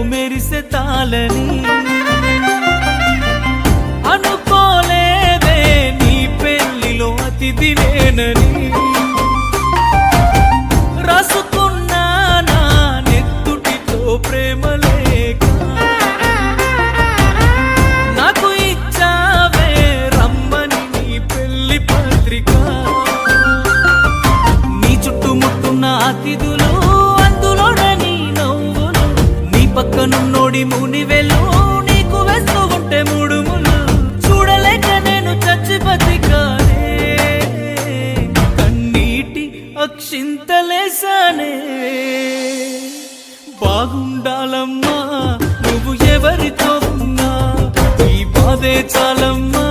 మెరిసే తాళని అనుకోలేదే నీ పెళ్లిలో అతిథి నేనని రాసుకున్నా నా నెత్తుటితో ప్రేమ లేక నాకు ఇచ్చావే రమ్మని నీ పెళ్లి పత్రిక నీ చుట్టుముట్టున్న అతిథులు అందులోనే నీ నవ్వులు నీ పక్కనున్నోడి మునివెలు నీకు వేస్తూ ఉంటే ముడుములు చూడలేక నేను చచ్చి బతికానే కన్నీటి అక్షింతలేసానే బాగుండాలమ్మా నువ్వు ఎవరితో ఉన్నా ఈ బాధే చాలమ్మా